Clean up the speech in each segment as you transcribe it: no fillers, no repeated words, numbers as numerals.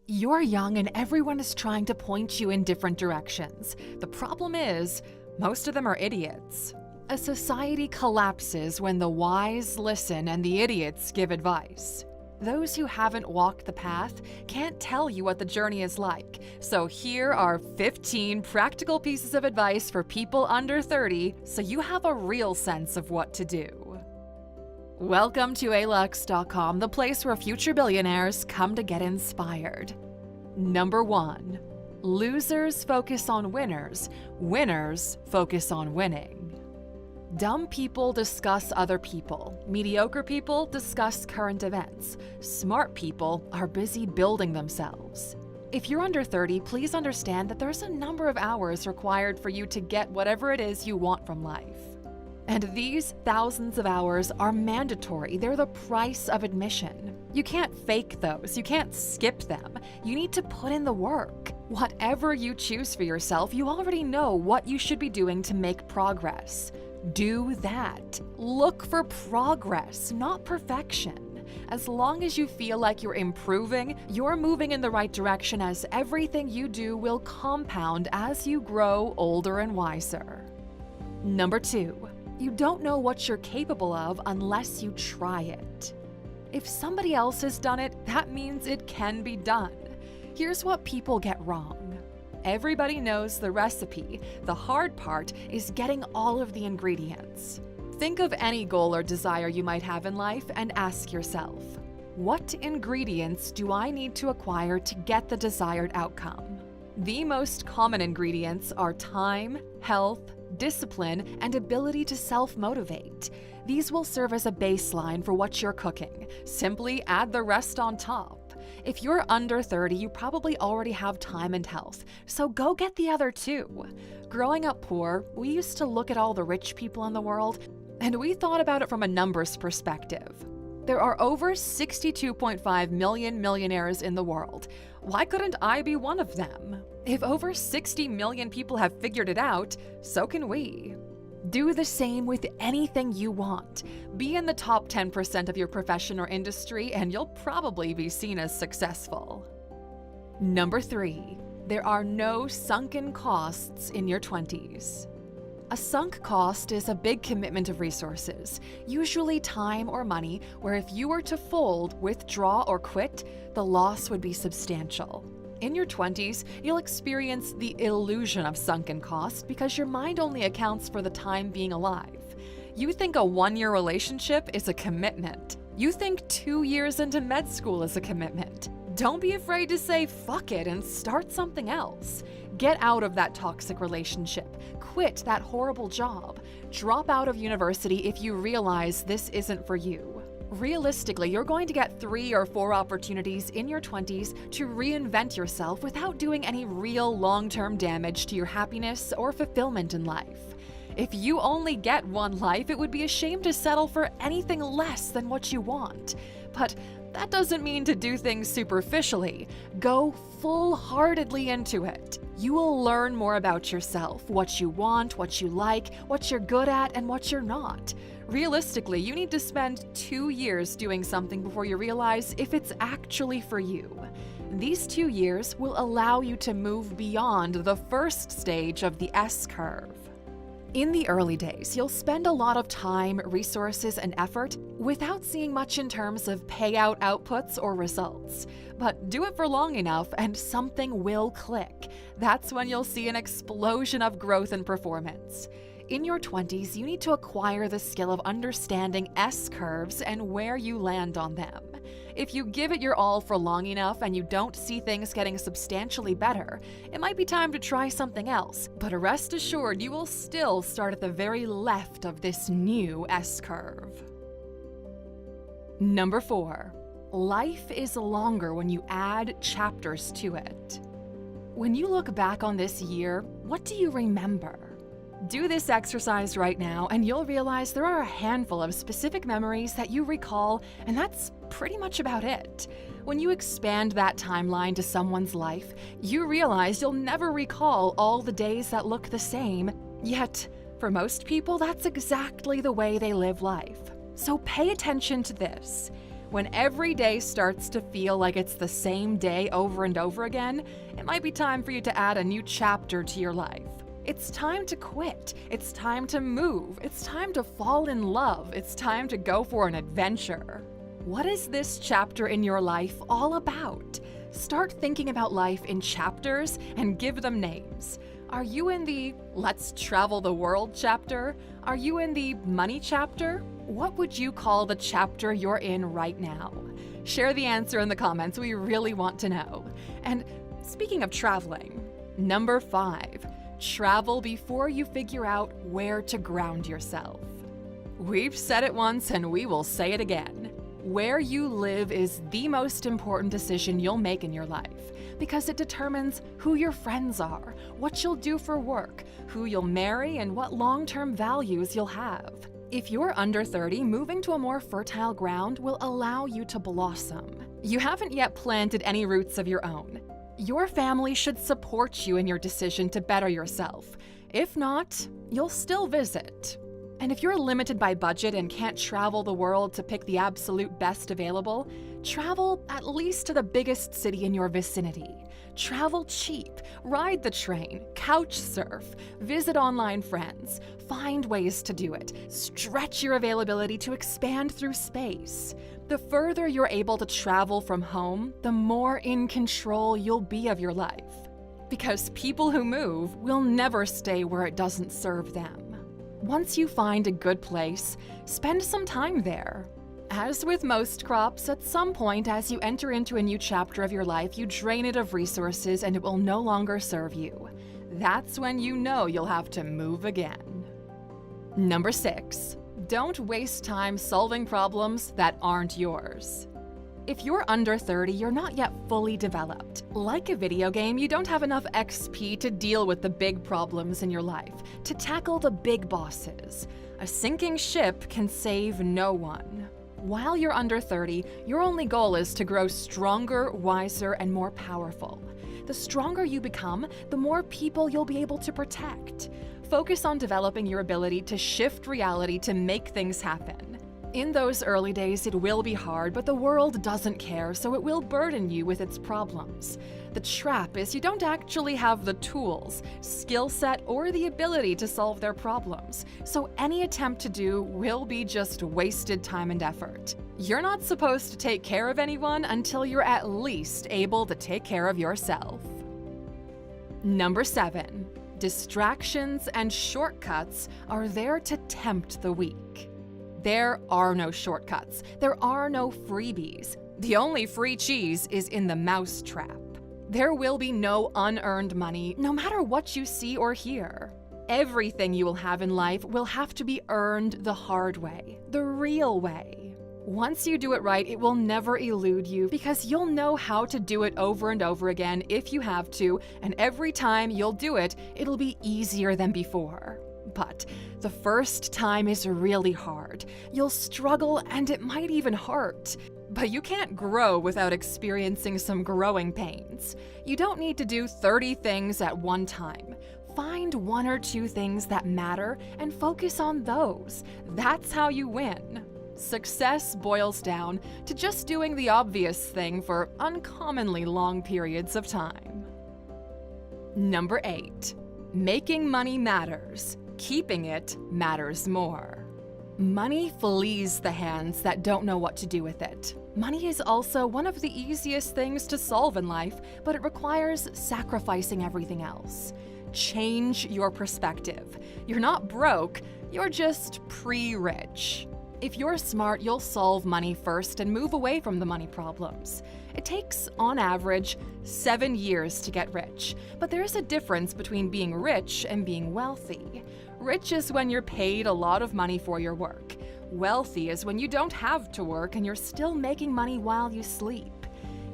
You're young and everyone is trying to point you in different directions. The problem is, most of them are idiots. A society collapses when the wise listen and the idiots give advice. Those who haven't walked the path can't tell you what the journey is like. So here are 15 practical pieces of advice for people under 30 so you have a real sense of what to do. Welcome to alux.com, the place where future billionaires come to get inspired. Number 1. Losers focus on winners. Winners focus on winning. Dumb people discuss other people. Mediocre people discuss current events. Smart people are busy building themselves. If you're under 30, please understand that there's a number of hours required for you to get whatever it is you want from life. And these thousands of hours are mandatory. They're the price of admission. You can't fake those. You can't skip them. You need to put in the work. Whatever you choose for yourself, you already know what you should be doing to make progress. Do that. Look for progress, not perfection. As long as you feel like you're improving, you're moving in the right direction, as everything you do will compound as you grow older and wiser. Number 2. You don't know what you're capable of unless you try it. If somebody else has done it, that means it can be done. Here's what people get wrong. Everybody knows the recipe. The hard part is getting all of the ingredients. Think of any goal or desire you might have in life and ask yourself, what ingredients do I need to acquire to get the desired outcome? The most common ingredients are time, health, discipline, and ability to self-motivate. These will serve as a baseline for what you're cooking. Simply add the rest on top. If you're under 30, you probably already have time and health, so go get the other two. Growing up poor, we used to look at all the rich people in the world, and we thought about it from a numbers perspective. There are over 62.5 million millionaires in the world. Why couldn't I be one of them? If over 60 million people have figured it out, so can we. Do the same with anything you want. Be in the top 10% of your profession or industry, and you'll probably be seen as successful. Number 3. There are no sunken costs in your 20s. A sunk cost is a big commitment of resources, usually time or money, where if you were to fold, withdraw, or quit, the loss would be substantial. In your 20s, you'll experience the illusion of sunken cost because your mind only accounts for the time being alive. You think a 1-year relationship is a commitment. You think 2 years into med school is a commitment. Don't be afraid to say fuck it and start something else. Get out of that toxic relationship. Quit that horrible job. Drop out of university if you realize this isn't for you. Realistically, you're going to get 3 or 4 opportunities in your 20s to reinvent yourself without doing any real long-term damage to your happiness or fulfillment in life. If you only get one life, it would be a shame to settle for anything less than what you want. But that doesn't mean to do things superficially. Go full-heartedly into it. You will learn more about yourself, what you want, what you like, what you're good at, and what you're not. Realistically, you need to spend 2 years doing something before you realize if it's actually for you. These 2 years will allow you to move beyond the first stage of the S-curve. In the early days, you'll spend a lot of time, resources, and effort without seeing much in terms of payout outputs or results. But do it for long enough and something will click. That's when you'll see an explosion of growth and performance. In your 20s, you need to acquire the skill of understanding S-curves and where you land on them. If you give it your all for long enough and you don't see things getting substantially better, it might be time to try something else, but rest assured you will still start at the very left of this new S-curve. Number 4. Life is longer when you add chapters to it. When you look back on this year, what do you remember? Do this exercise right now and you'll realize there are a handful of specific memories that you recall, and that's pretty much about it. When you expand that timeline to someone's life, you realize you'll never recall all the days that look the same, yet for most people that's exactly the way they live life. So pay attention to this. When every day starts to feel like it's the same day over and over again, it might be time for you to add a new chapter to your life. It's time to quit. It's time to move. It's time to fall in love. It's time to go for an adventure. What is this chapter in your life all about? Start thinking about life in chapters and give them names. Are you in the let's travel the world chapter? Are you in the money chapter? What would you call the chapter you're in right now? Share the answer in the comments. We really want to know. And speaking of traveling, number 5, travel before you figure out where to ground yourself. We've said it once and we will say it again. Where you live is the most important decision you'll make in your life because it determines who your friends are, what you'll do for work, who you'll marry, and what long-term values you'll have. If you're under 30, moving to a more fertile ground will allow you to blossom. You haven't yet planted any roots of your own. Your family should support you in your decision to better yourself. If not, you'll still visit. And if you're limited by budget and can't travel the world to pick the absolute best available, travel at least to the biggest city in your vicinity. Travel cheap, ride the train, couch surf, visit online friends, find ways to do it, stretch your availability to expand through space. The further you're able to travel from home, the more in control you'll be of your life. Because people who move will never stay where it doesn't serve them. Once you find a good place, spend some time there. As with most crops, at some point as you enter into a new chapter of your life, you drain it of resources and it will no longer serve you. That's when you know you'll have to move again. Number 6, don't waste time solving problems that aren't yours. If you're under 30, you're not yet fully developed. Like a video game, you don't have enough XP to deal with the big problems in your life, to tackle the big bosses. A sinking ship can save no one. While you're under 30, your only goal is to grow stronger, wiser, and more powerful. The stronger you become, the more people you'll be able to protect. Focus on developing your ability to shift reality to make things happen. In those early days, it will be hard, but the world doesn't care, so it will burden you with its problems. The trap is you don't actually have the tools, skill set, or the ability to solve their problems, so any attempt to do will be just wasted time and effort. You're not supposed to take care of anyone until you're at least able to take care of yourself. Number 7, distractions and shortcuts are there to tempt the weak. There are no shortcuts. There are no freebies. The only free cheese is in the mousetrap. There will be no unearned money, no matter what you see or hear. Everything you will have in life will have to be earned the hard way, the real way. Once you do it right, it will never elude you because you'll know how to do it over and over again if you have to, and every time you'll do it, it'll be easier than before. But the first time is really hard. You'll struggle and it might even hurt. But you can't grow without experiencing some growing pains. You don't need to do 30 things at one time. Find 1 or 2 things that matter and focus on those. That's how you win. Success boils down to just doing the obvious thing for uncommonly long periods of time. Number 8, making money matters. Keeping it matters more. Money flees the hands that don't know what to do with it. Money is also one of the easiest things to solve in life, but it requires sacrificing everything else. Change your perspective. You're not broke, you're just pre-rich. If you're smart, you'll solve money first and move away from the money problems. It takes, on average, 7 years to get rich, but there's a difference between being rich and being wealthy. Rich is when you're paid a lot of money for your work. Wealthy is when you don't have to work and you're still making money while you sleep.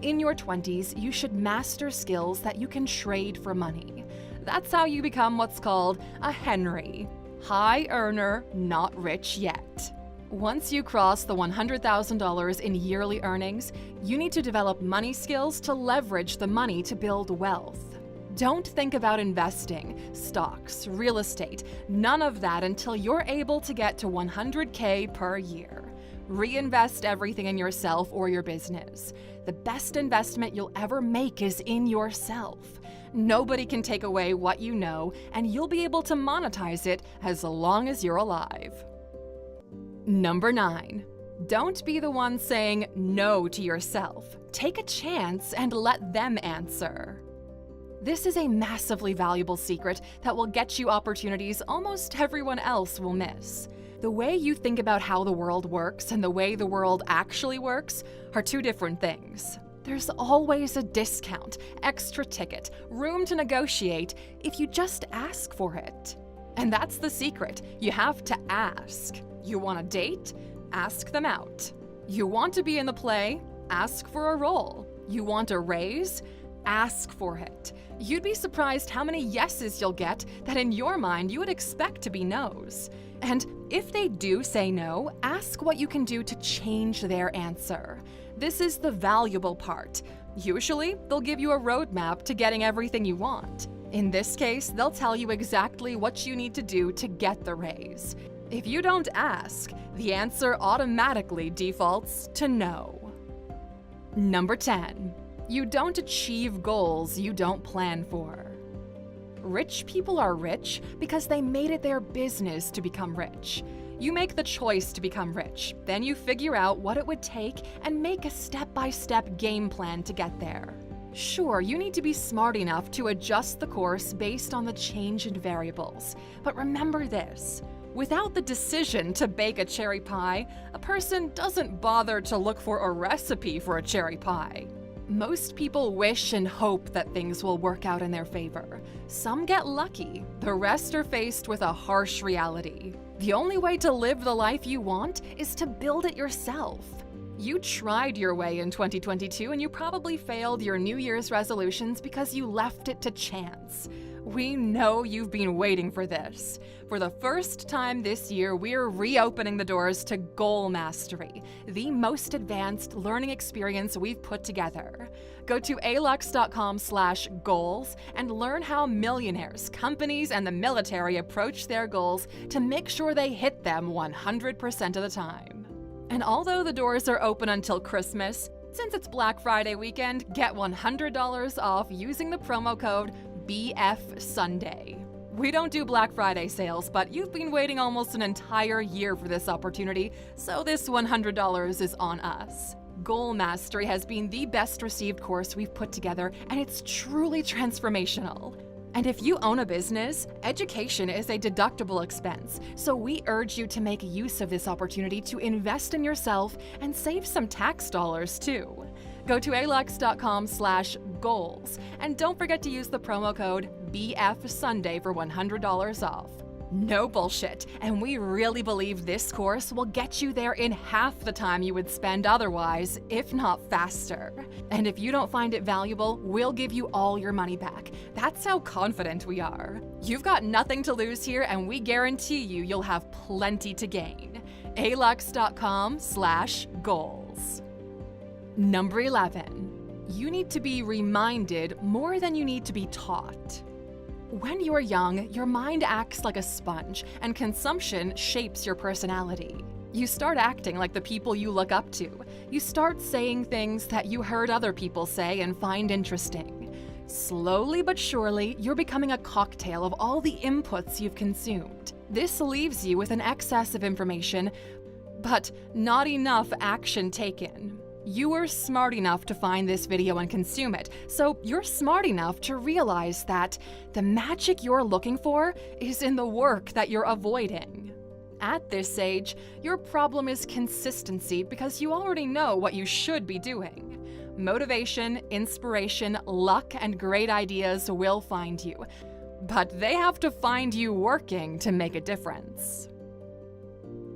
In your 20s, you should master skills that you can trade for money. That's how you become what's called a Henry. High earner, not rich yet. Once you cross the $100,000 in yearly earnings, you need to develop money skills to leverage the money to build wealth. Don't think about investing, stocks, real estate, none of that until you're able to get to $100K per year. Reinvest everything in yourself or your business. The best investment you'll ever make is in yourself. Nobody can take away what you know, and you'll be able to monetize it as long as you're alive. Number 9. Don't be the one saying no to yourself. Take a chance and let them answer. This is a massively valuable secret that will get you opportunities almost everyone else will miss. The way you think about how the world works and the way the world actually works are two different things. There's always a discount, extra ticket, room to negotiate if you just ask for it. And that's the secret. You have to ask. You want a date? Ask them out. You want to be in the play? Ask for a role. You want a raise? Ask for it. You'd be surprised how many yeses you'll get that in your mind you would expect to be no's. And if they do say no, ask what you can do to change their answer. This is the valuable part. Usually, they'll give you a roadmap to getting everything you want. In this case, they'll tell you exactly what you need to do to get the raise. If you don't ask, the answer automatically defaults to no. Number 10. You don't achieve goals you don't plan for. Rich people are rich because they made it their business to become rich. You make the choice to become rich, then you figure out what it would take and make a step-by-step game plan to get there. Sure, you need to be smart enough to adjust the course based on the change in variables, but remember this. Without the decision to bake a cherry pie, a person doesn't bother to look for a recipe for a cherry pie. Most people wish and hope that things will work out in their favor. Some get lucky, the rest are faced with a harsh reality. The only way to live the life you want is to build it yourself. You tried your way in 2022 and you probably failed your New Year's resolutions because you left it to chance. We know you've been waiting for this. For the first time this year, we're reopening the doors to Goal Mastery, the most advanced learning experience we've put together. Go to alux.com/goals and learn how millionaires, companies, and the military approach their goals to make sure they hit them 100% of the time. And although the doors are open until Christmas, since it's Black Friday weekend, get $100 off using the promo code BFSunday. We don't do Black Friday sales, but you've been waiting almost an entire year for this opportunity, so this $100 is on us. Goal Mastery has been the best received course we've put together, and it's truly transformational. And if you own a business, education is a deductible expense, so we urge you to make use of this opportunity to invest in yourself and save some tax dollars too. Go to alux.com/goals and don't forget to use the promo code BFSunday for $100 off. No bullshit, and we really believe this course will get you there in half the time you would spend otherwise, if not faster. And if you don't find it valuable, we'll give you all your money back. That's how confident we are. You've got nothing to lose here, and we guarantee you'll have plenty to gain. alux.com/goals. Number 11. You need to be reminded more than you need to be taught. When you're young, your mind acts like a sponge, and consumption shapes your personality. You start acting like the people you look up to. You start saying things that you heard other people say and find interesting. Slowly but surely, you're becoming a cocktail of all the inputs you've consumed. This leaves you with an excess of information, but not enough action taken. You were smart enough to find this video and consume it, so you're smart enough to realize that the magic you're looking for is in the work that you're avoiding. At this age, your problem is consistency because you already know what you should be doing. Motivation, inspiration, luck, and great ideas will find you, but they have to find you working to make a difference.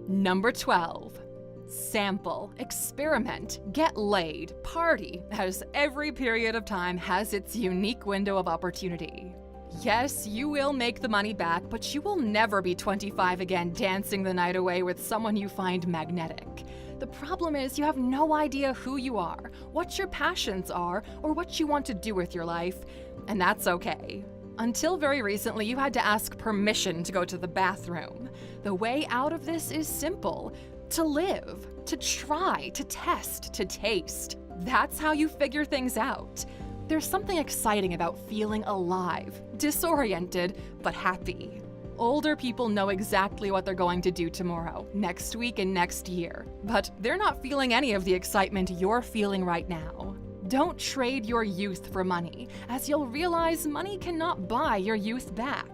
Number 12. Sample, experiment, get laid, party, as every period of time has its unique window of opportunity. Yes, you will make the money back, but you will never be 25 again dancing the night away with someone you find magnetic. The problem is you have no idea who you are, what your passions are, or what you want to do with your life, and that's okay. Until very recently, you had to ask permission to go to the bathroom. The way out of this is simple. To live. to try, to test, to taste. That's how you figure things out. There's something exciting about feeling alive, disoriented, but happy. Older people know exactly what they're going to do tomorrow, next week, and next year, but they're not feeling any of the excitement you're feeling right now. Don't trade your youth for money, as you'll realize money cannot buy your youth back.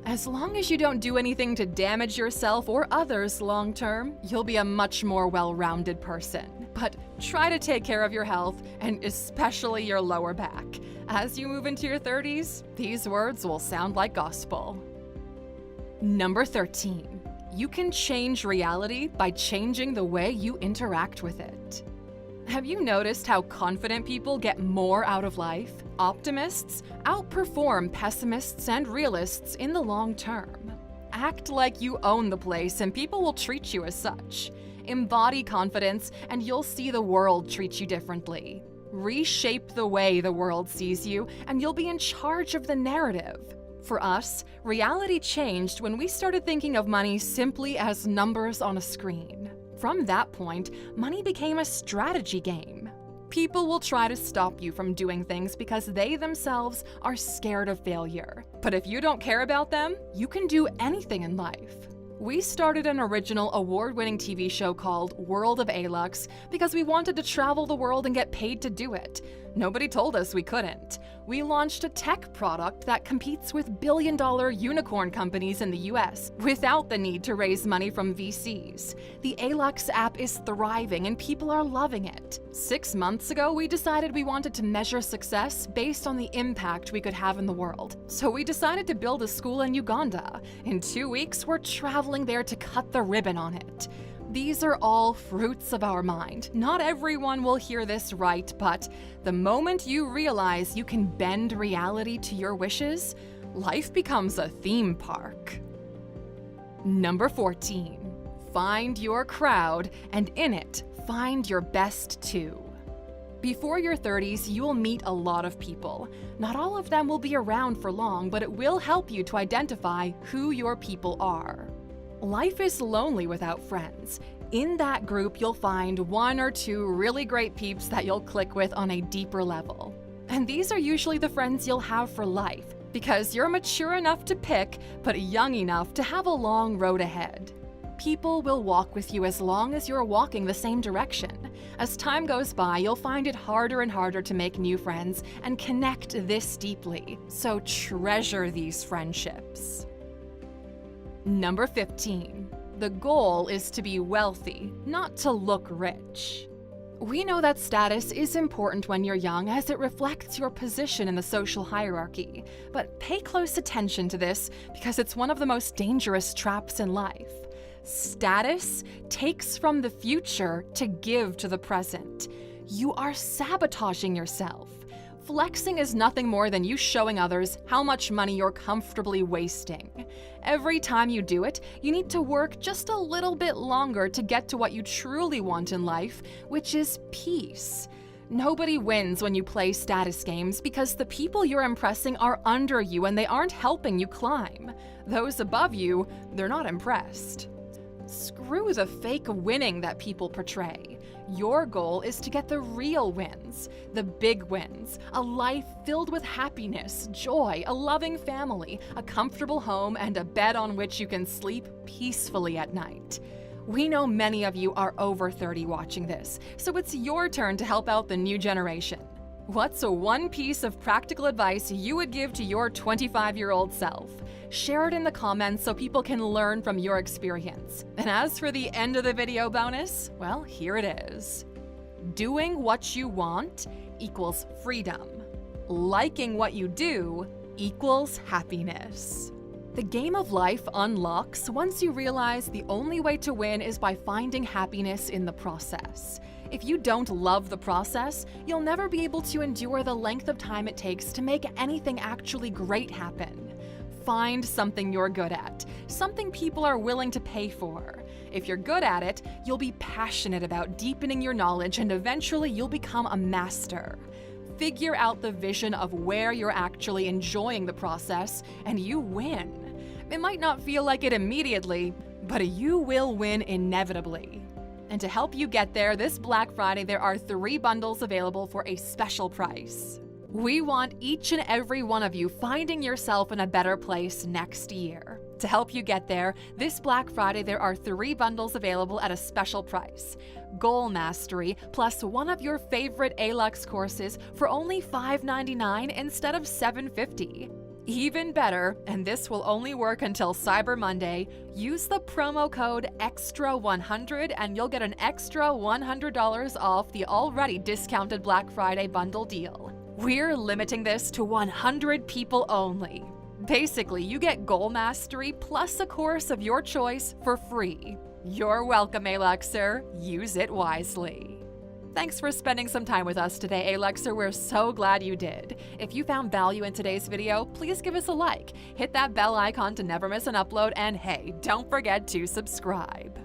As long as you don't do anything to damage yourself or others long term, you'll be a much more well-rounded person. But try to take care of your health, and especially your lower back. As you move into your 30s, these words will sound like gospel. Number 13. You can change reality by changing the way you interact with it. Have you noticed how confident people get more out of life? Optimists outperform pessimists and realists in the long term. Act like you own the place and people will treat you as such. Embody confidence and you'll see the world treat you differently. Reshape the way the world sees you and you'll be in charge of the narrative. For us, reality changed when we started thinking of money simply as numbers on a screen. From that point, money became a strategy game. People will try to stop you from doing things because they themselves are scared of failure. But if you don't care about them, you can do anything in life. We started an original award-winning TV show called World of Alux because we wanted to travel the world and get paid to do it. Nobody told us we couldn't. We launched a tech product that competes with billion-dollar unicorn companies in the US without the need to raise money from VCs. The Alux app is thriving and people are loving it. 6 months ago, we decided we wanted to measure success based on the impact we could have in the world. So we decided to build a school in Uganda. In 2 weeks, we're traveling there to cut the ribbon on it. These are all fruits of our mind. Not everyone will hear this right, but the moment you realize you can bend reality to your wishes, life becomes a theme park. Number 14. Find your crowd, and in it, find your best too. Before your 30s, you will meet a lot of people. Not all of them will be around for long, but it will help you to identify who your people are. Life is lonely without friends. In that group, you'll find 1 or 2 really great peeps that you'll click with on a deeper level. And these are usually the friends you'll have for life, because you're mature enough to pick, but young enough to have a long road ahead. People will walk with you as long as you're walking the same direction. As time goes by, you'll find it harder and harder to make new friends and connect this deeply. So treasure these friendships. Number 15. The goal is to be wealthy, not to look rich. We know that status is important when you're young as it reflects your position in the social hierarchy, but pay close attention to this because it's one of the most dangerous traps in life. Status takes from the future to give to the present. You are sabotaging yourself. Flexing is nothing more than you showing others how much money you're comfortably wasting. Every time you do it, you need to work just a little bit longer to get to what you truly want in life, which is peace. Nobody wins when you play status games because the people you're impressing are under you and they aren't helping you climb. Those above you, they're not impressed. Screw the fake winning that people portray. Your goal is to get the real wins, the big wins, a life filled with happiness, joy, a loving family, a comfortable home, and a bed on which you can sleep peacefully at night. We know many of you are over 30 watching this, so it's your turn to help out the new generation. What's one piece of practical advice you would give to your 25-year-old self? Share it in the comments so people can learn from your experience. And as for the end of the video bonus, well, here it is. Doing what you want equals freedom. Liking what you do equals happiness. The game of life unlocks once you realize the only way to win is by finding happiness in the process. If you don't love the process, you'll never be able to endure the length of time it takes to make anything actually great happen. Find something you're good at, something people are willing to pay for. If you're good at it, you'll be passionate about deepening your knowledge and eventually you'll become a master. Figure out the vision of where you're actually enjoying the process and you win. It might not feel like it immediately, but you will win inevitably. And to help you get there, this Black Friday there are 3 bundles available for a special price. We want each and every one of you finding yourself in a better place next year. To help you get there, this Black Friday there are 3 bundles available at a special price. Goal Mastery plus one of your favorite ALUX courses for only $5.99 instead of $7.50. Even better, and this will only work until Cyber Monday, use the promo code EXTRA100 and you'll get an extra $100 off the already discounted Black Friday bundle deal. We're limiting this to 100 people only. Basically, you get Goal Mastery plus a course of your choice for free. You're welcome, ALUXer. Use it wisely. Thanks for spending some time with us today, ALUXer. We're so glad you did. If you found value in today's video, please give us a like, hit that bell icon to never miss an upload, and hey, don't forget to subscribe.